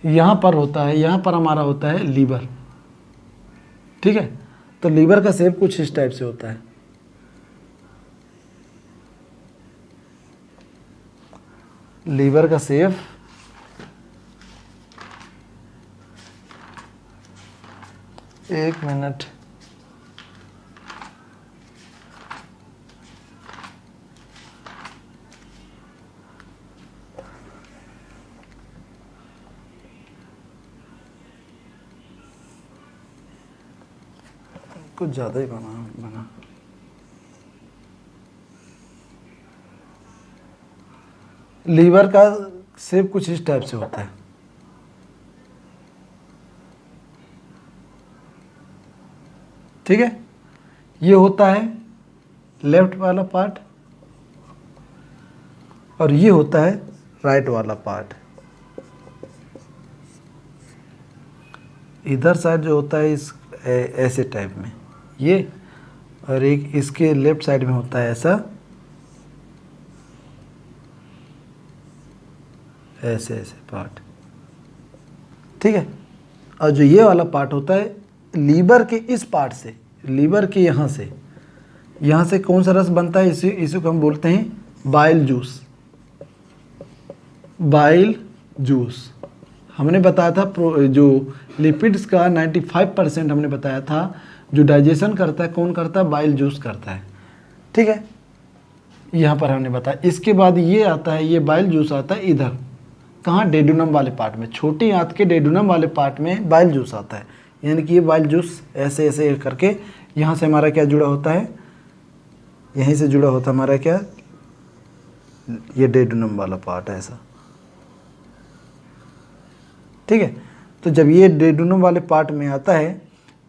यहाँ पर होता है, यहाँ पर हमारा होता है लीवर, ठीक है। तो लीवर का शेप कुछ इस टाइप से होता है। लीवर का शेप एक मिनट, कुछ ज़्यादा ही बना। लीवर का शेप कुछ इस टाइप से होता है, ठीक है। ये होता है लेफ्ट वाला पार्ट और ये होता है राइट वाला पार्ट। इधर साइड जो होता है इस ऐसे टाइप में ये, और एक इसके लेफ्ट साइड में होता है ऐसा, ऐसे ऐसे पार्ट, ठीक है। और जो ये वाला पार्ट होता है लीवर के इस पार्ट से, लीवर के यहाँ से कौन सा रस बनता है, इसी को हम बोलते हैं बाइल जूस। बाइल जूस हमने बताया था, जो लिपिड्स का 95% हमने बताया था जो डाइजेशन करता है, कौन करता है, बाइल जूस करता है, ठीक है। यहाँ पर हमने बताया। इसके बाद ये आता है, ये बाइल जूस आता है इधर, कहाँ, डेडुनम वाले पार्ट में, छोटी आंत के डेडुनम वाले पार्ट में बाइल जूस आता है। यानी कि ये बाइल जूस ऐसे ऐसे करके यहाँ से हमारा क्या जुड़ा होता है, यहीं से जुड़ा होता है हमारा क्या, ये डेडुनम वाला पार्ट है ऐसा, ठीक है। तो जब ये डेडुनम वाले पार्ट में आता है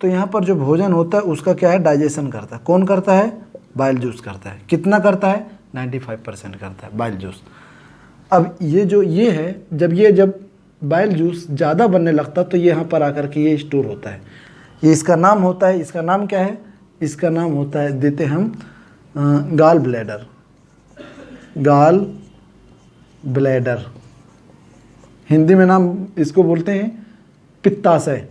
तो यहाँ पर जो भोजन होता है उसका क्या है, डाइजेशन करता है। कौन करता है, बाइल जूस करता है। कितना करता है, 95% करता है बाइल जूस। अब ये जो ये है, जब बाइल जूस ज़्यादा बनने लगता तो ये यहाँ पर आकर के ये स्टोर होता है। ये इसका नाम होता है, इसका नाम क्या है, इसका नाम होता है, देते हम gall bladder. Gall bladder Hindi में नाम इसको बोलते हैं पित्ताशय।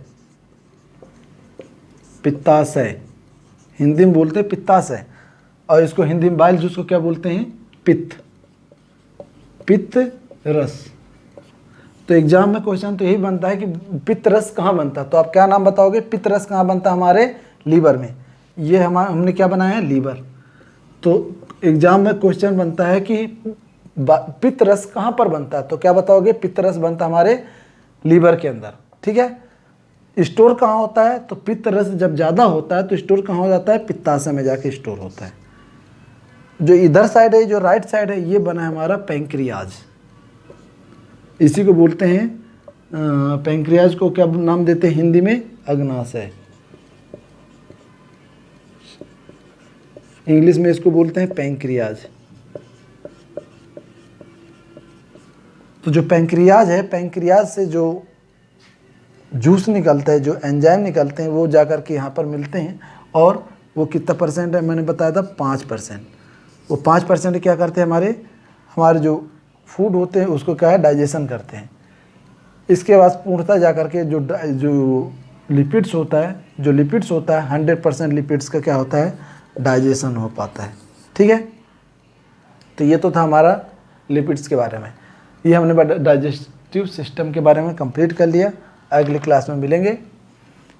पित्ताशय हिंदी में बोलते हैं पित्ताशय, और इसको हिंदी में बाइल जूस को क्या बोलते हैं, पित्त रस। तो एग्जाम में क्वेश्चन तो यही बनता है कि पित्त रस कहाँ बनता है, तो आप क्या नाम बताओगे, पित्त रस कहाँ बनता है, हमारे लीवर में। ये हमने क्या बनाया है, लीवर। तो एग्जाम में क्वेश्चन बनता है कि पित्त रस कहाँ पर बनता है, तो क्या बताओगे, पित्त रस बनता है हमारे लीवर के अंदर, ठीक है। स्टोर कहाँ होता है, तो पित्त रस जब ज़्यादा होता है तो स्टोर कहाँ हो जाता है, पित्ताशय में जाके स्टोर होता है। जो इधर साइड है, जो राइट साइड है, ये बना है हमारा पैंक्रियाज। इसी को बोलते हैं पैंक्रियाज को क्या नाम देते हैं हिंदी में, अग्नाशय। इंग्लिश में इसको बोलते हैं पैंक्रियाज। तो जो पैंक्रियाज है, पैंक्रियाज से जो जूस निकलता है, जो एंजाइम निकलते हैं, वो जाकर के यहाँ पर मिलते हैं। और वो कितना परसेंट है, मैंने बताया था 5%। वो 5% क्या करते हैं, हमारे जो फूड होते हैं उसको क्या है, डाइजेशन करते हैं। इसके बाद पूर्णतः जाकर के जो लिपिड्स होता है, 100% लिपिड्स का क्या होता है, डाइजेशन हो पाता है, ठीक है। तो ये तो था हमारा लिपिड्स के बारे में। ये हमने डाइजेस्टिव सिस्टम के बारे में कंप्लीट कर लिया। अगली क्लास में मिलेंगे।